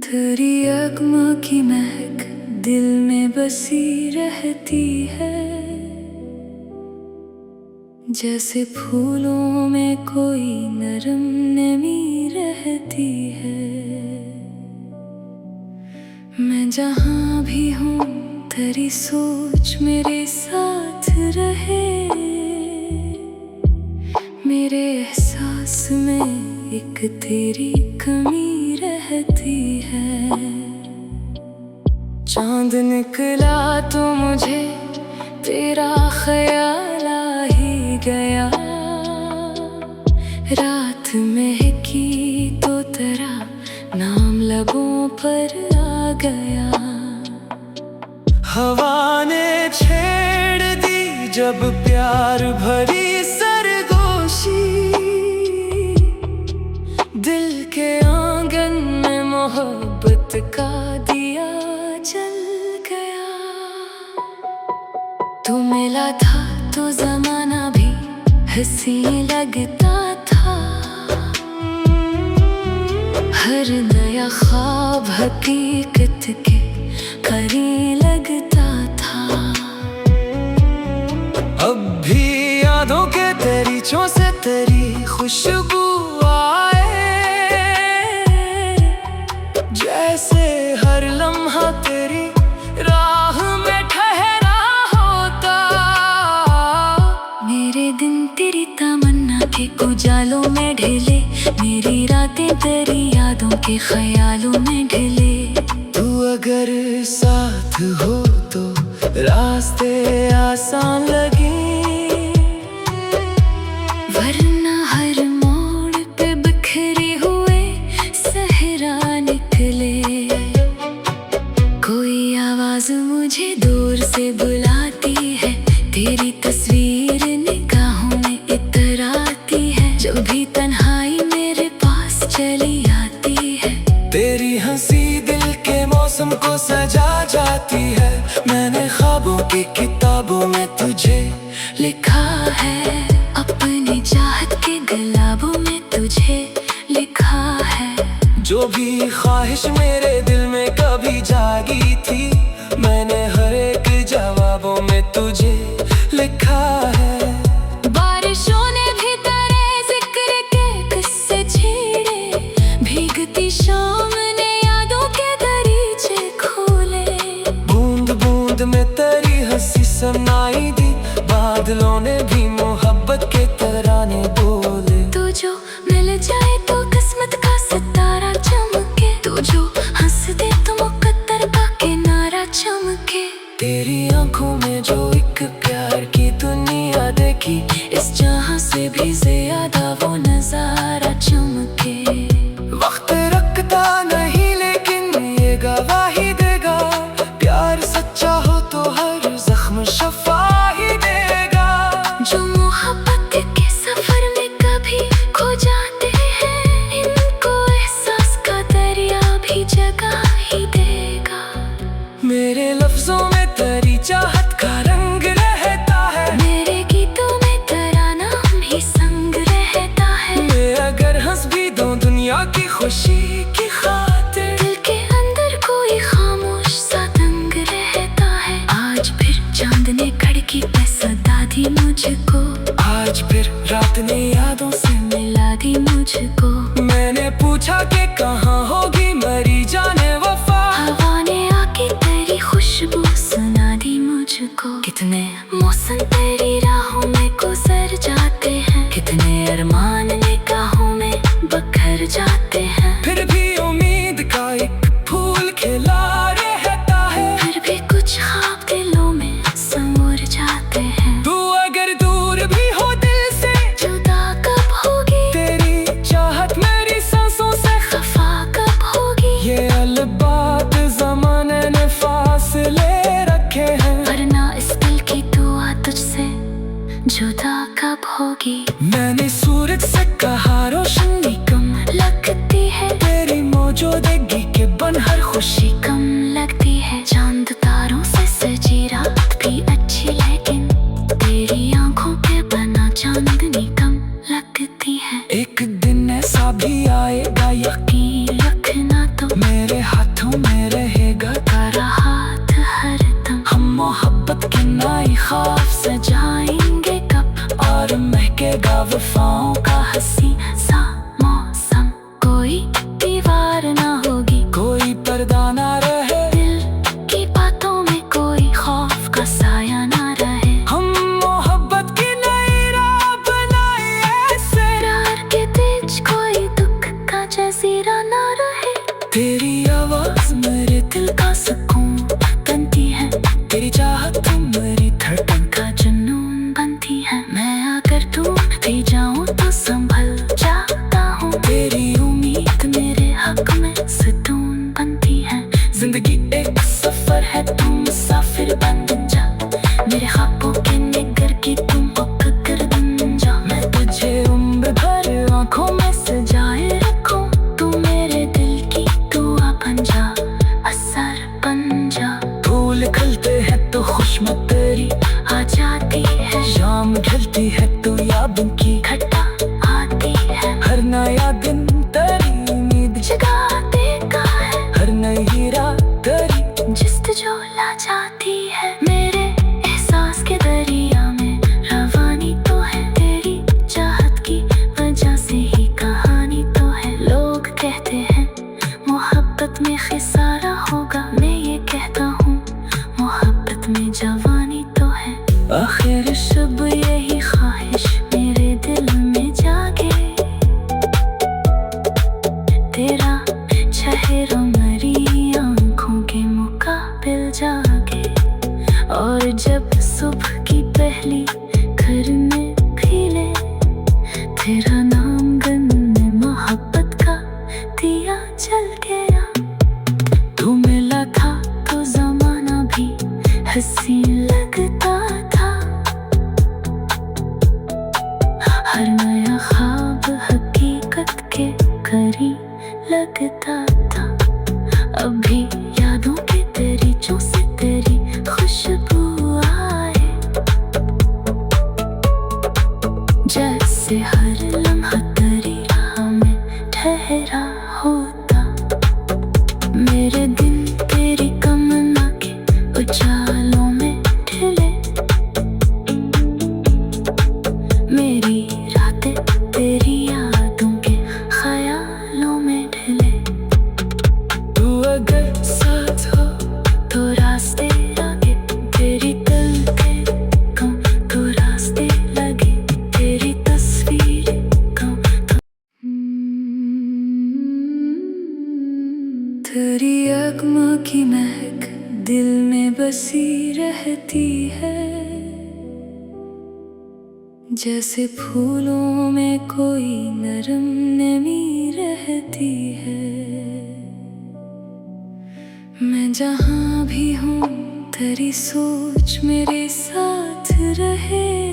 तेरी अगमा की महक दिल में बसी रहती है, जैसे फूलों में कोई नरम नमी रहती है। मैं जहाँ भी हूँ तेरी सोच मेरे साथ रहे, मेरे एहसास में एक तेरी कमी रहती है। चांद निकला तो मुझे तेरा ख्याल आ ही गया, रात महकी तो तेरा नाम लबों पर आ गया। हवा ने छेड़ दी जब प्यार भरी सरगोशी, दिल के आंगन में मोहब्बत का दिया जल गया। तू मिला था तो जमाना भी हंसी लगता था, हर नया ख्वाब हकीकत के करीब लगता था। अब भी यादों के दरीचों से तेरी खुशबू आए, जैसे हर लम्हा तेरी राह में ठहरा होता। मेरे दिन तेरी तमन्ना के उजालों में ढले, मेरी रातें तेरी यादों के ख्यालों में ढले। तू अगर साथ हो तो रास्ते आसान लगे, वरना हर मोड़ पे बिखरे हुए सहरा निकले। कोई आवाज मुझे दूर से बुलाती है, तेरी तस्वीर निगाहों में इतराती है। जब भी तन्हाई मेरे पास चली आती है, तेरी हंसी दिल के मौसम को सजा जाती है। मैंने ख्वाबों की किताबों में तुझे लिखा है, अपनी चाहत के गुलाबों में तुझे लिखा है। जो भी ख्वाहिश मेरे दिल में कभी जागी थी, मैंने हर एक जवाबों में तुझे लिखा है। बारिशों ने भी तेरे जिक्र के किस्से छेड़े, भीगती शाम ने यादों के दरीचे खोले। बूंद बूंद में तेरी हंसी सुनाई दी, बादलों ने भी मोहब्बत के तराने बोले। तू जो मिल जाए तो किस्मत का सितारा चमके, तू जो हंस दे तो मुकद्दर का किनारा चमके। तेरी आंखों में जो एक प्यार की दुनिया देखी, इस जहां से भी ज्यादा वो नजारा चमके। वक्त रखता नहीं लेकिन ये गवाही देगा, प्यार सच्चा हो तो हर जख्म शफा ही देगा। जो मोहब्बत के सफर में कभी खो जाते हैं, इनको एहसास का दरिया भी जगा ही देगा। मेरे लफ्जों में तेरी चाहत का रंग रहता है, मेरे गीतों में तेरा नाम ही संग रहता है। मैं अगर हंस भी दूं दुनिया की खुशी की खातिर, दिल के अंदर कोई खामोश सा दंग रहता है। आज फिर चांद ने खिड़की पे सदा दी मुझको, आज फिर रात ने यादों से मिला दी मुझको। मैंने पूछा कि कहाँ होगी मरी जाने वफा, हवा ने आके तेरी खुशबू सुना दी मुझको। कितने मौसम तेरी राहों में गुजर जाते हैं, कितने अरमान निगाहों में बखर जाते हैं। फिर भी उम्मीद का एक फूल खिला रहता है, फिर भी कुछ ख्वाब दिलों में संवर जाते हैं। तू अगर दूर भी हो दिल से, जुदा कब होगी तेरी चाहत मेरी सांसों से खफा कब होगी। ये अलबात ज़माने ने फासले रखे हैं, वरना इस दिल की दुआ तुझसे जुदा कब होगी। मैंने सूरज से कहा रोशनी कम लगती है तेरी मौजूदगी के बन हर खुशी कम लगती है। चांद तारों से सजी रात भी अच्छी, लेकिन तेरी आंखों पे बना चांदनी कम लगती है। एक दिन ऐसा भी आएगा यकीन रखना तो मेरे हाथों में रहेगा तेरा हाथ हरदम। हम मोहब्बत के नए ख्वाब सजाएंगे कब, और महकेगा वफाओं का हंसी सा मौसम। कोई दीवार ना होगी, कोई पर्दा ना रहे, दिल की बातों में कोई खौफ का साया ना रहे। हम मोहब्बत की नई राह बनाए ऐसे, प्यार के बीच कोई दुख का जजीरा ना रहे। तेरी आवाज मेरे दिल का सुकून बनती है, तेरी चाहत मेरी धड़कन का जुनून बनती है। मैं अगर टूट जाऊं तो संभल जाता हूँ, तेरी उम्मीद मेरे हक में सुकून बनती है। जिंदगी एक सफर है, तू मुसाफिर बन जा, मेरे ख्वाबों के निगर की तुम कर बन जा। मैं तुझे उम्र भर आँखों में सजाए रखूं, तू मेरे दिल की दुआ बन जा, असर बन जा। फूल खिलते हैं तो खुशबू तेरी आ जाती है, शाम ढलती है तो यादों की घटा आती है। हर नया दिन तेरी उम्मीद जगा देगा है, हर नई रात तेरी जिस्तजू ला जाती है। मेरे एहसास के दरिया में रवानी तो है, तेरी चाहत की वजह से ही कहानी तो है। लोग कहते हैं मोहब्बत में खिसारा होगा, मैं ये कहता हूँ मोहब्बत में जवानी तो है। आखिर शब यही ख्वाहिश मेरे दिल में जागे, तेरा चेहरा मेरी आँखों के मुकाबिल जागे। और जब सुबह की पहली किरणें खिले, तेरा नाम गन में मोहब्बत का दिया जल गया। तू मिला था तो जमाना भी हंसी लगता था, हर नया ख्वाब हकीकत के करीब लगता था। अभी यादों के दरीचों से तेरी खुशबू आए, जैसे हर लम्हा तेरी राह में ठहरा होता। मेरे दिन तेरी कमना के उजालों में ढले, मेरी रातें तेरी यादों के ख्यालों में ढले। तू अगर साथ हो तो रास्ते आगे, तेरी तलके कम तो रास्ते लगे, तेरी तस्वीर कम तो तेरी अगमा की महक दिल में बसी रहती है, जैसे फूलों में कोई नरम नमी रहती है। मैं जहाँ भी हूँ तेरी सोच मेरे साथ रहे,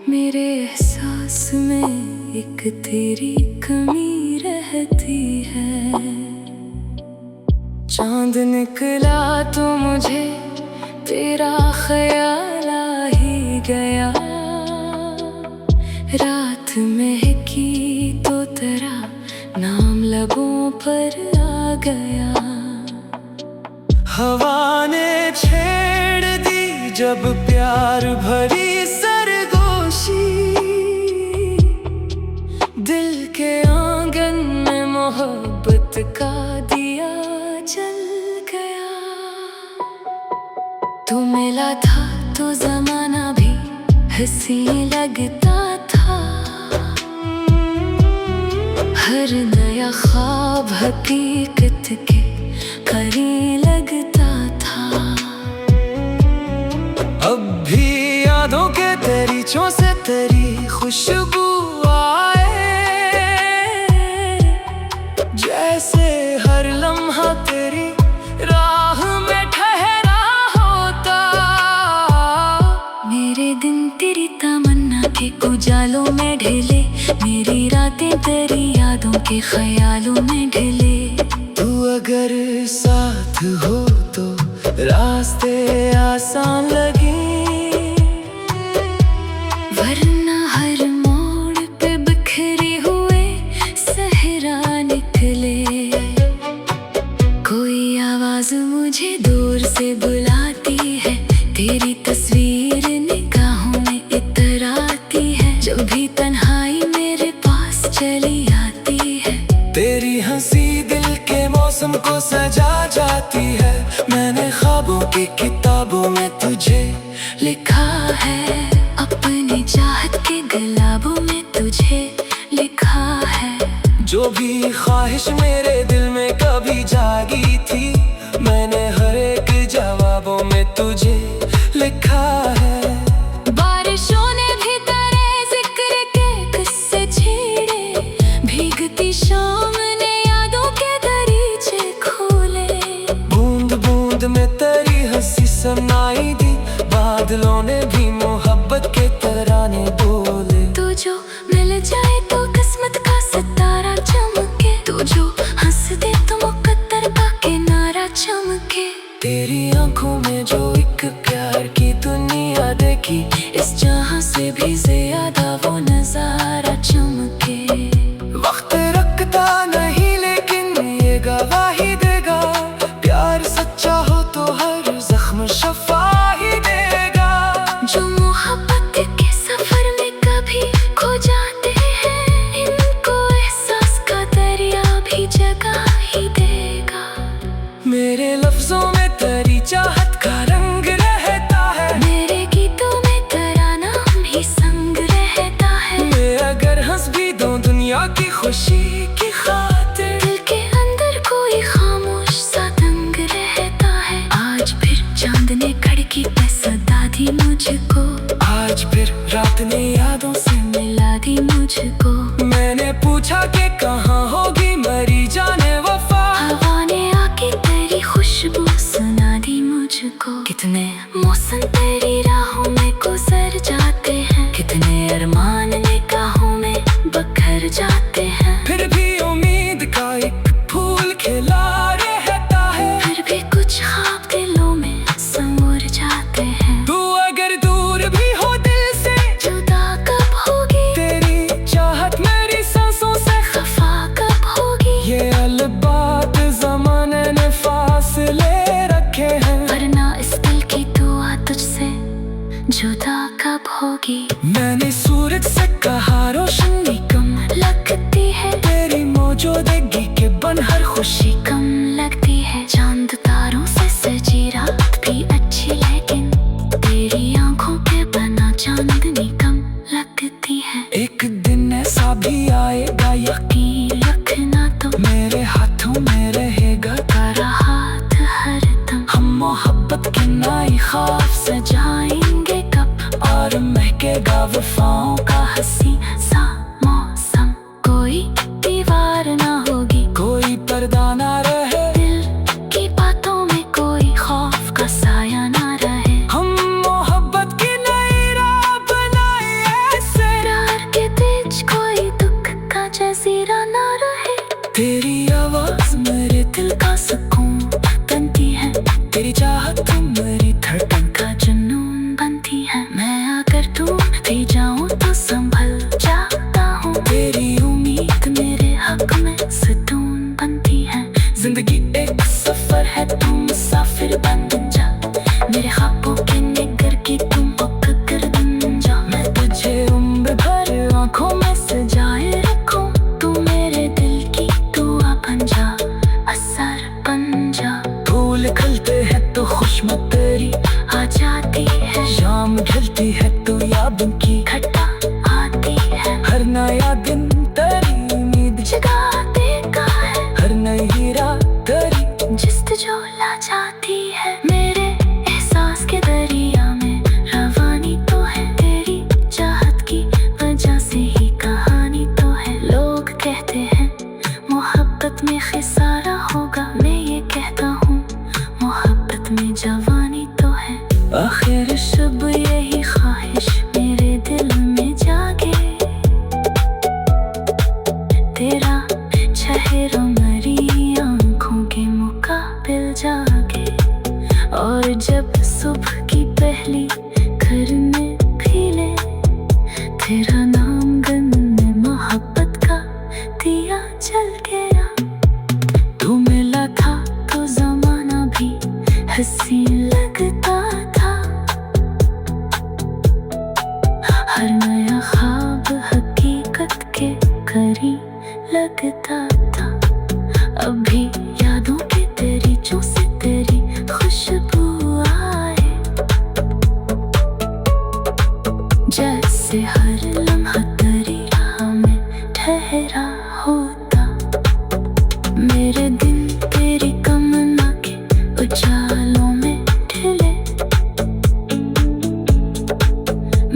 मेरे एहसास में एक तेरी कमी रहती है। चांद निकला तो मुझे तेरा ख्याल आ ही गया, रात महकी तो तेरा नाम लबों पर आ गया। हवा ने छेड़ दी जब प्यार भरी सरगोशी, दिल के आंगन में मोहब्बत का दिया जल गया। तू मिला था तो जमाना भी हंसी लगता था, हर नया ख्वाब हकीकत के करीब लगता था। अब भी यादों के दरीचों से तेरी खुशबू आए, जैसे हर लम्हा तेरी राह में ठहरा होता। मेरे दिन तेरी तमन्ना के उजालों में ढले, मेरी रातें तेरी यादों के ख्यालों में ढले। तू अगर साथ हो तो रास्ते आसान लगे, वरना हर मोड़ पे बिखरे हुए सहरा निकले। की किताबों में तुझे लिखा है, अपनी चाहत के गुलाबों में तुझे लिखा है। जो भी ख्वाहिश मेरे दिल में कभी जागी थी, मैंने हर एक जवाबों में तुझे लिखा है। बारिशों ने भी तेरे जिक्र के किस्से छेड़े, भीगती शाम ने यादों के दरीचे खोले। बूंद बूंद में तेरी हंसी सुनाई दी, बादलों ने भी मोहब्बत के तराने बोले। तू जो मिल जाए तो किस्मत का सितारा चमके, तू जो हंस दे तो मुकद्दर का किनारा चमके। तेरी आंखों में जो एक प्यार की दुनिया देखी, इस जहां से भी ज्यादा वो नजारा चमके। वक्त रखता नहीं लेकिन ये गवाही देगा, प्यार सच्चा हो तो हर जख्म शफा ही देगा। जो मोहब्बत के सफर में कभी खो जाते हैं, इनको एहसास का दरिया भी जगा ही देगा। मेरे लफ्जों में तेरी चाहत का रंग रहता है, मेरे गीतों में तेरा नाम ही संग रहता है। मैं अगर हंस भी दूं दुनिया की खुशी की खातिर, दिल के अंदर कोई खामोश सा दंग रहता है। आज फिर चांद ने खिड़की पे सदा दी मुझको, आज फिर रात ने यादों से मिला दी मुझको। मैंने पूछा कि कहाँ होगी मरी जाने वफा, हवा ने आके तेरी खुशबू सुना दी मुझको। कितने मौसम तेरी राहों में गुजर जाते हैं, कितने अरमान निगाहों में बखर जाते हैं। फिर भी उम्मीद का एक फूल खिला रहता है, फिर भी कुछ ख्वाब दिलों में समुर जाते हैं। तू अगर दूर भी हो दिल से, जुदा कब होगी तेरी चाहत मेरी सांसों से खफा कब होगी। ये अलबात ज़माने ने फासले रखे हैं, वरना इस दिल की दुआ तुझसे जुदा कब होगी। मैंने सूरज से कहा रोशनी कम लगती है तेरी मौजूदगी के बन हर खुशी कम लगती है। चांद तारों से सजी रात भी अच्छी, लेकिन तेरी आंखों के बना चांदनी कम लगती है। एक दिन ऐसा भी आएगा यकीन रखना तो मेरे हाथों में रहेगा तेरा हाथ हरदम। हम मोहब्बत के नए ख्वाब सजाएंगे कब, और महकेगा वफाओं का हंसी सा मौसम। कोई दीवार ना होगी, कोई पर्दा ना रहे, दिल की बातों में कोई खौफ का साया ना रहे। हम मोहब्बत की नई राह बनाए ऐसे, प्यार के बीच कोई दुख का जजीरा ना रहे। तेरी आवाज मेरे दिल का सुकून बनती है, तेरी चाहत मेरी धड़कन का जुनून बनती है। मैं अगर दूर भी जाऊं तो संभल जाता हूँ, तेरी उम्मीद मेरे हक में सुकून बनती है। जिंदगी एक सफर है, तुम मुसाफिर बन जा, मेरे ख्वाबों के निगर की तुम पकड़ बन जा। मैं तुझे उम्र भर आंखों में सजाए रखूं, तू मेरे दिल की दुआ बन जा, असर बन जा। फूल खिलते हैं तो खुशबू तेरी आ जाती है, शाम ढलती है तो यादों की घटा आती है। हर नया दिन तेरी उम्मीद जगा देता है, हर नई रात तेरी जिस्त जो ला जाती है। मेरे एहसास के दरिया में रवानी तो है, तेरी चाहत की वजह से ही कहानी तो है। लोग कहते हैं मोहब्बत में खिसारा होगा, मैं ये कहता हूँ मोहब्बत में जवानी तो है। आखिर शब यही ख्वाहिश मेरे दिल में जागे, तेरा चेहरा मेरी आंखों के मुकाबिल जागे। और जब सुबह की पहली किरणें खिले, तेरा नाम गन्ने मोहब्बत का दिया जल गया। तू मिला था तो जमाना भी हंसी लगता था, हर नया ख्वाब हकीकत के करीब लग गहरा होता। मेरे दिन तेरी कामना के उजालों में ढले,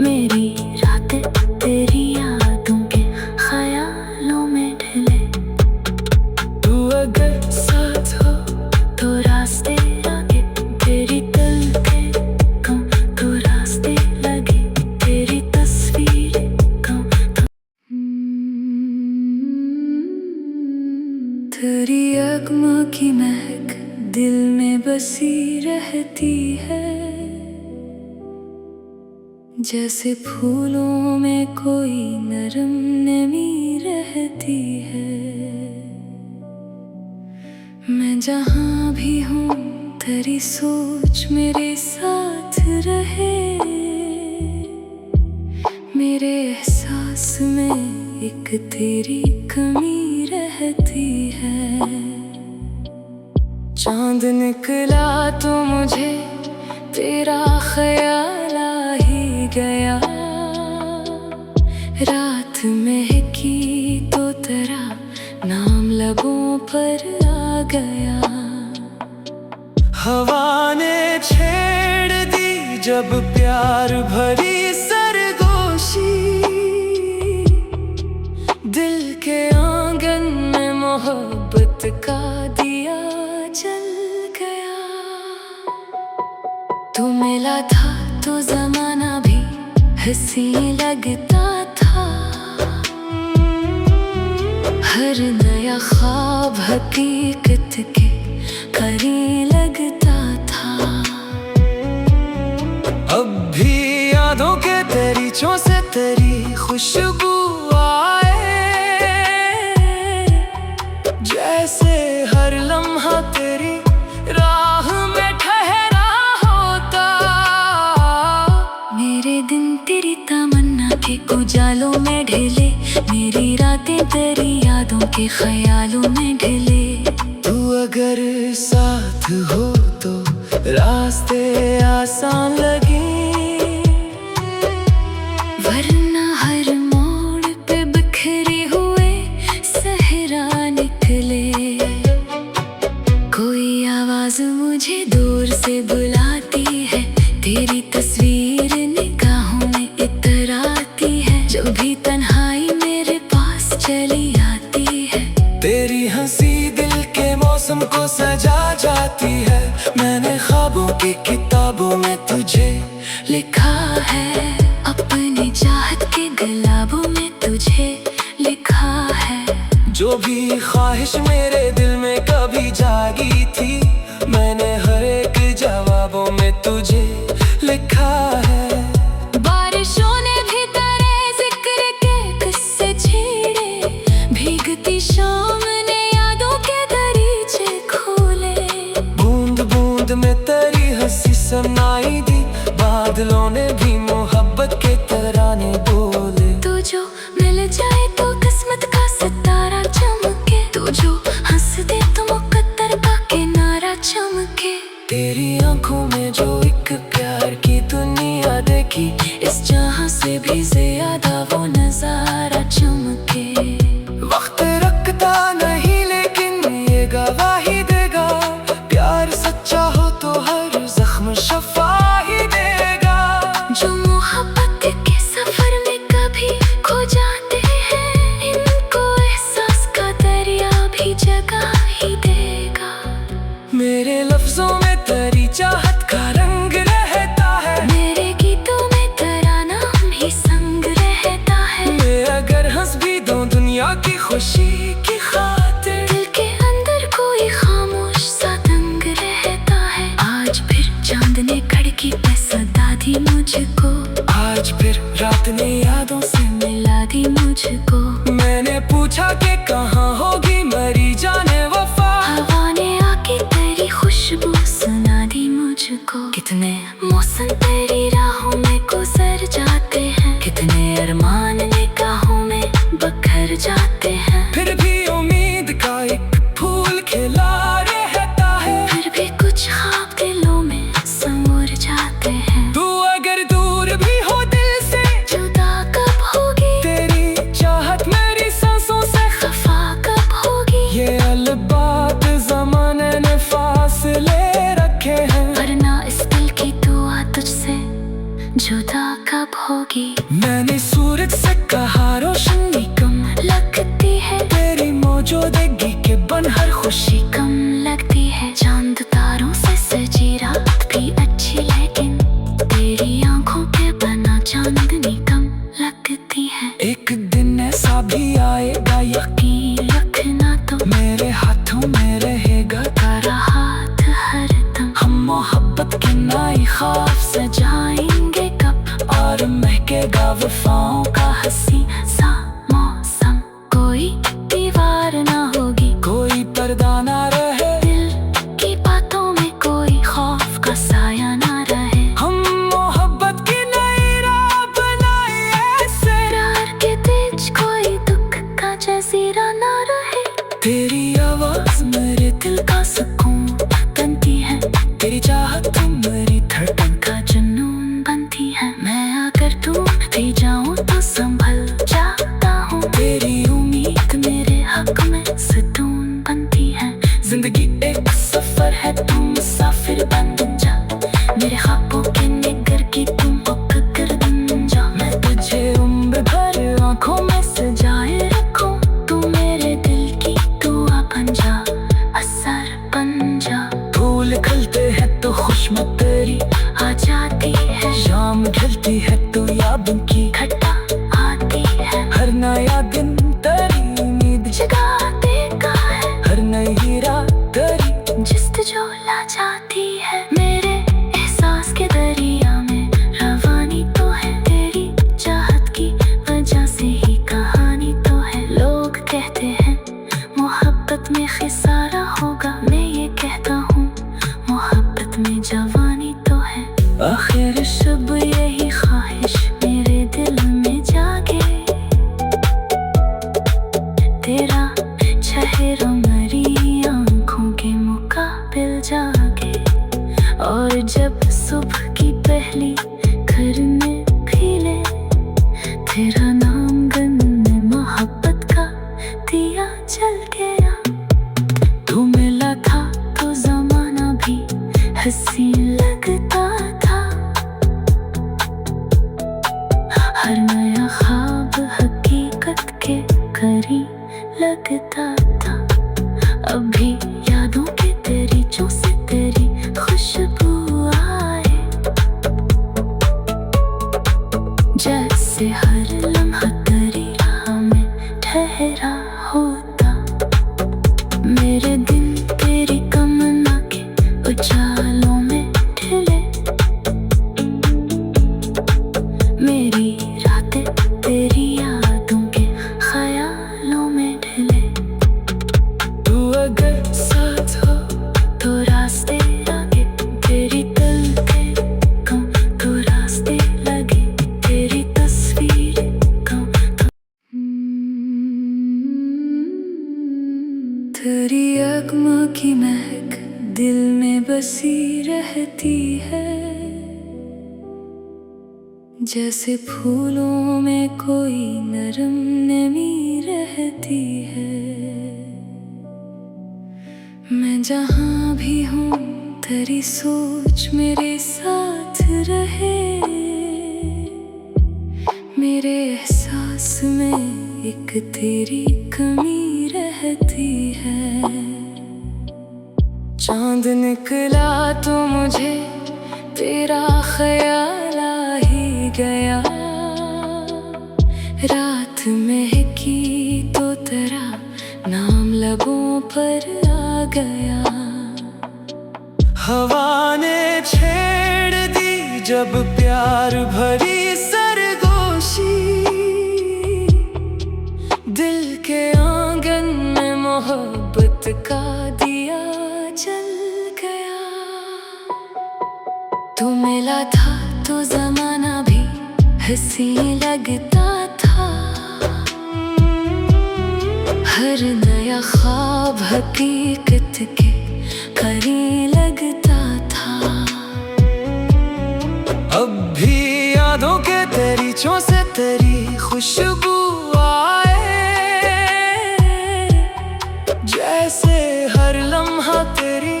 मेरी रातें तेरी यादों के ख्यालों में ढले। तू अगर साथ हो तो रास्ते आगे, तेरी दिल के कम तो रास्ते लगे, तेरी तस्वीरें कम तो तेरी अगमा की महक दिल में बसी रहती है, जैसे फूलों में कोई नरम नमी रहती है। मैं जहाँ भी हूँ तेरी सोच मेरे साथ रहे, मेरे एहसास में एक तेरी कमी रहती है। चांद निकला तो मुझे तेरा ख्याल आ ही गया, रात महकी तो तेरा नाम लबों पर आ गया। हवा ने छेड़ दी जब प्यार भरी सरगोशी, दिल के आंगन में मोहब्बत का दिया जल गया। तू मिला था तो जमाना भी हंसी लगता था, हर नया ख्वाब हकीकत के करीब लगता था। अब भी यादों के दरीचों से तेरी खुशबू आए, जैसे हर लम्हा तेरी राह में ठहरा होता। मेरे दिन तेरी तमन्ना के उजालों में ढले, मेरी रातें तेरी यादों के ख्यालों में ढले। तू अगर साथ हो तो रास्ते आसान लगे, वरना हर मोड़ पे बिखरे हुए सहरा निकले। कोई आवाज मुझे दूर से बुलाती है, तेरी तस्वीर निगाहों में इतराती है, जब भी तन्हाई मेरे पास चली आती है। तेरी हंसी दिल के मौसम को सजा जाती है, मैंने ख्वाबों की किताबों में तुझे लिखा है, अपनी चाहत के गुलाबों में तुझे लिखा है। जो भी ख्वाहिश मेरे दिल में कभी जागी थी, मैंने हर एक जवाबों में तुझे लिखा है। बारिशों ने भी तेरे जिक्र के किस्से छेड़े, भीगती शाम ने यादों के दरीचे खोले। बूंद बूंद में तेरी हंसी सुनाई दी, बादलों ने भी मोहब्बत के तराने बोले। तू जो मिल जाए तो किस्मत का सितारा चमके, तू जो हंस दे तो मुकद्दर का किनारा चमके। तेरी आंखों में जो एक प्यार की दुनिया देखी, इस जहां से भी ज्यादा वो नजारा चमके। वक्त रखता नहीं लेकिन ये गवाही देगा, प्यार सच्चा हो तो हर जख्म शफा ही देगा। जो मोहब्बत के सफर में कभी खो जाते हैं, इनको एहसास का दरिया भी जगा ही देगा। मेरे लफ्जों में तेरी चाहत का रंग रहता है, मेरे गीतों में तेरा नाम ही संग रहता है। मैं अगर हंस भी दूं दुनिया की खुशी की खातिर, दिल के अंदर कोई खामोश सा दंग रहता है। आज फिर चांद ने खिड़की पे सदा दी मुझको, आज फिर रात ने यादों से मिला दी मुझको। मैंने पूछा कि कहाँ होगी मरी जाने वफा, हवा ने आके तेरी खुशबू सुना दी मुझको। कितने मौसम तेरी राहों में गुजर जाते हैं, कितने अरमान निगाहों में बखर जाते हैं। फिर भी उम्मीद का एक फूल खिला रहता है, फिर भी कुछ ख्वाब दिलों में समुर जाते हैं। तू अगर दूर भी हो दिल से जुदा कब होगी, तेरी चाहत मेरी सांसों आएगा यकीन रखना तो मेरे हाथों में रहेगा तेरा हाथ हरदम। हम मोहब्बत के नए ख्वाब सजाएंगे कब और महकेगा वफाओं का हंसी सा मौसम। कोई दीवार ना होगी, कोई पर्दा ना रहे, दिल की बातों में कोई खौफ का साया ना रहे। हम मोहब्बत की नई राह बनाए ऐसे, प्यार के बीच कोई दुख का जजीरा ना रहे। तेरी आवाज मेरे दिल दिल का सुकून बनती है, तेरी चाहत मेरी धड़कन का जुनून बनती है। मैं अगर टूट जाऊं तो संभल जाता हूँ, तेरी उम्मीद मेरे हक में सुकून बनती है। जिंदगी एक सफर है, तुम मुसाफिर बन जा, मेरे ख्वाबों के निगर की तुम पकड़ बन जा। मैं तुझे उम्र भर आँखों में सजाए रखूं, तू मेरे दिल की दुआ बन जा, असर बन जा। फूल खिलते हैं तो खुशबू तेरी आ जाती है, शाम ढलती है तो यादों की घटा आती है। हर नया दिन तेरी उम्मीद जगा देगा है, हर नई रात तेरी जिस्त जो ला जाती है। मेरे एहसास के दरिया में रवानी तो है, तेरी चाहत की वजह से ही कहानी तो है। लोग कहते हैं मोहब्बत में खिसारा होगा, मैं ये कहता हूँ मोहब्बत में जवानी तो है। आखिर शब यही ख्वाहिश मेरे दिल में जागे, तेरा चेहरा मेरी आँखों के मुकाबिल जागे। और जब सुबह की पहली किरणें खिले, तेरा नाम गन में मोहब्बत का दिया जल गया। तू मिला था तो जमाना भी हंसी लगता था, हर नया ख्वाब हकीकत के करीब लगता था। अभी यादों के दरीचों से तेरी खुशबू आए, जैसे हर लम्हा तेरी राह में ठहरा होता। मेरे दिन तेरी कमना के उजालों में ढले, मेरी रातें तेरी यादों के ख्यालों में ढले। तू अगर साथ हो तो रास्ते आगे, तेरी तलके कम तो रास्ते लगे, तेरी तस्वीर कम तो। तेरी अगमा की महक दिल में बसी रहती है, जैसे फूलों में कोई नरम नमी रहती है। मैं जहाँ भी हूँ तेरी सोच मेरे साथ रहे, मेरे एहसास में एक तेरी कमी रहती है। चांद निकला तो मुझे तेरा ख्याल आ ही गया, रात महकी तो तेरा नाम लबों पर आ गया। हवा ने छेड़ दी जब प्यार भरी सरगोशी, दिल के आंगन में मोहब्बत का दिया जल गया। तू मिला था तो जमाना भी हंसी लगता था, हर नया ख्वाब हकीकत के करीब लगता था। अब भी यादों के दरीचों से तेरी खुशबू आए, जैसे हर लम्हा तेरी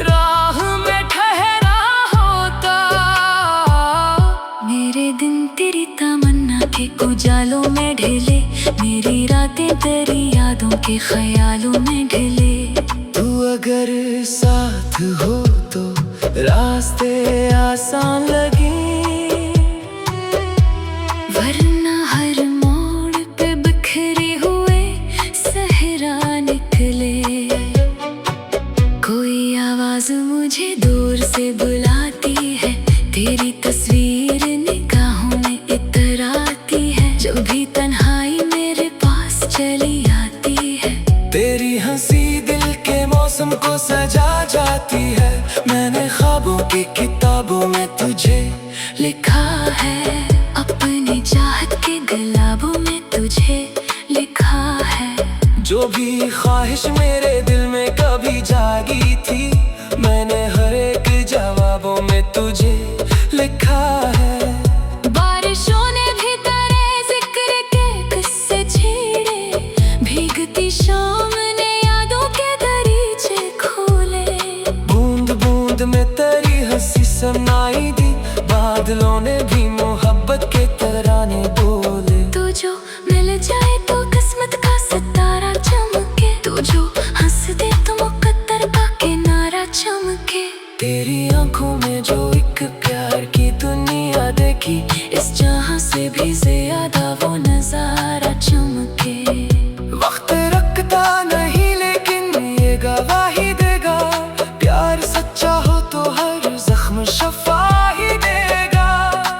राह में ठहरा होता। मेरे दिन तेरी तमन्ना के उजालों में ढले, मेरी रातें तेरी यादों के ख्यालों में ढले। तू अगर साथ हो तो रास्ते आसान लगे, वरना हर मोड़ पे बिखरे हुए सजा जाती है। मैंने ख्वाबों की किताबों में तुझे लिखा है, अपनी चाहत के गुलाबों में तुझे लिखा है। जो भी ख्वाहिश मेरे दिल में कभी जागी थी, मैंने हर एक जवाबों में तुझे लिखा है। बारिशों ने भी तेरे जिक्र के किस्से छेड़े, भीगती शाम ने यादों के दरीचे खोले। बूंद बूंद में तेरी हंसी सुनाई दी, बादलों ने भी मोहब्बत के तराने बोले। तू जो मिल जाए तो किस्मत का सितारा चमके, तू जो हंस दे तो मुकद्दर का किनारा चमके। तेरी आंखों में जो एक प्यार की दुनिया देखी, इस जहां से भी ज्यादा वो नजारा चमके। वक्त रखता नहीं लेकिन ये गवाही देगा, प्यार सच्चा हो तो हर जख्म शफा ही देगा।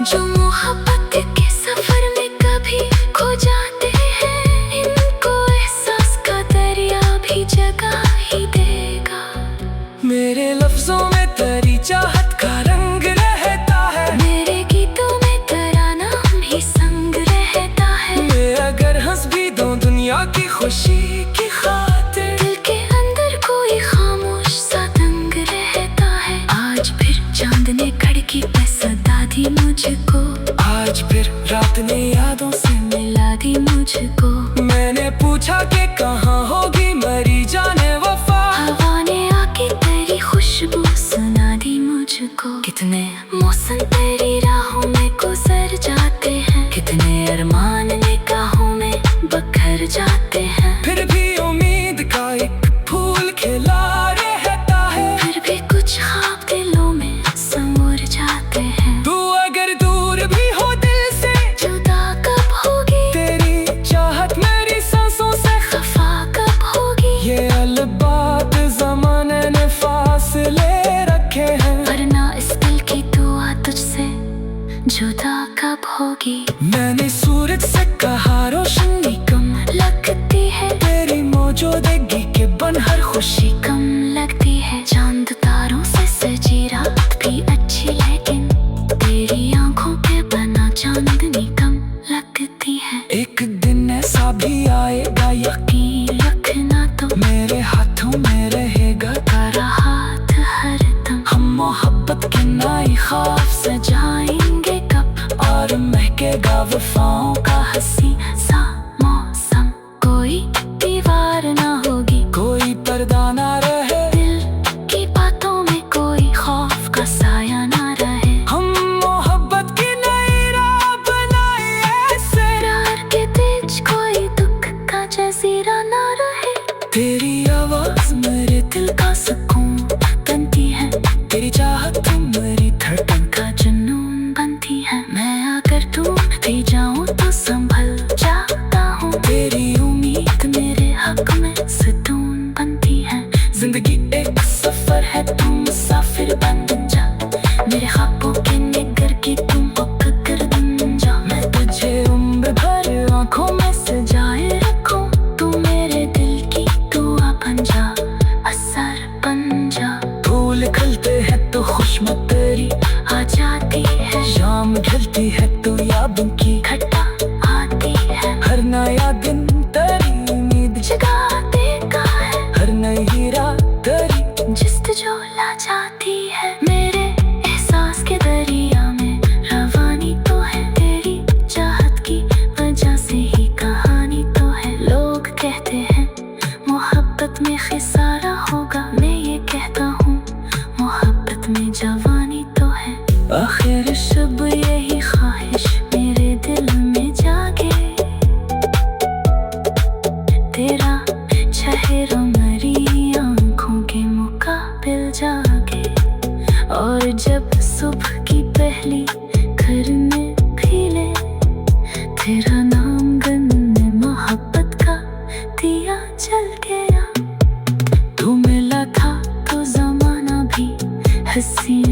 जो मोहब्बत के सफर में कभी खो जाते हैं, इनको एहसास का दरिया भी जगा ही देगा। मेरे लफ्जों में तेरी चाहत का रंग रहता है, मेरे गीतों में तेरा नाम ही संग रहता है। मैं अगर हंस भी दूं दुनिया की खुशी की खातिर, दिल के अंदर कोई खामोश सा दंग रहता है। आज फिर चांद ने खिड़की पे सदा दी मुझको, आज फिर रात ने यादों से मिला दी मुझको। मैंने पूछा कि कहाँ होगी मरी जाने वफा, हवा ने आके तेरी खुशबू सुना दी मुझको। कितने मौसम तेरी राहों में गुजर जाते हैं, कितने अरमान निगाहों में बखर जाते हैं। फिर भी उम्मीद का एक फूल खिला रहता है, फिर भी कुछ ख्वाब दिलों में समुर जाते हैं। तू अगर दूर भी हो दिल से, जुदा कब होगी तेरी चाहत मेरी सांसों से खफा कब होगी। ये अलबात ज़माने ने फासले रखे हैं, वरना इस दिल की दुआ तुझसे जुदा कब होगी। मैंने सूरज से कहा रोशनी कम लगती है तेरी मौजूदगी के बन हर खुशी कम लगती है। चांद तारों से सजी रात भी अच्छी, लेकिन तेरी आंखों पे बना चांदनी कम लगती है। एक दिन ऐसा भी आएगा यकीन रखना तो मेरे हाथों में रहेगा तेरा हाथ हरदम। हम मोहब्बत के नए ख्वाब सजाएंगे कब, और महकेगा वफाओं का हंसी सा मौसम। कोई दीवार ना होगी, कोई पर्दा ना रहे, दिल की बातों में कोई खौफ का साया ना रहे। हम मोहब्बत की नई राह बनाए ऐसे, प्यार के तेज कोई दुख का जजीरा ना रहे। तेरी आवाज मेरे दिल का सुकून बनती है, तेरी चाहत मेरी धड़कन का जुनून बनती है। मैं अगर टूट भी जाऊं तो संभल जाता हूँ, तेरी उम्मीद मेरे हक में सुकून बनती है। जिंदगी एक सफर है, तुम मुसाफिर बन जा, मेरे ख्वाबों के निगर की तुम पकड़ बन जा। मैं तुझे उम्र भर आंखों में सजाए रखूं, तू मेरे दिल की दुआ बन जा, असर बन जा। फूल खिलते हैं तो खुशबू तेरी आ जाती है, शाम ढलती है तो यादों की घटा आती है। हर नया दिन तेरी उम्मीद जगा देगा है, हर नई रात तेरी जिस्त जो ला जाती है। मेरे एहसास के दरिया में रवानी तो है, तेरी चाहत की वजह से ही कहानी तो है। लोग कहते हैं मोहब्बत में खिसारा होगा, मैं ये कहता हूँ मोहब्बत में जवानी तो है। आखिर शब यही ख्वाहिश मेरे दिल में जागे, तेरा चेहरा मेरी आंखों के मुकाबिल जागे। और जब सुबह की पहली किरणें खिले, तेरा नाम गन्ने मोहब्बत का दिया जल गया। तू मिला था तो जमाना भी हंसी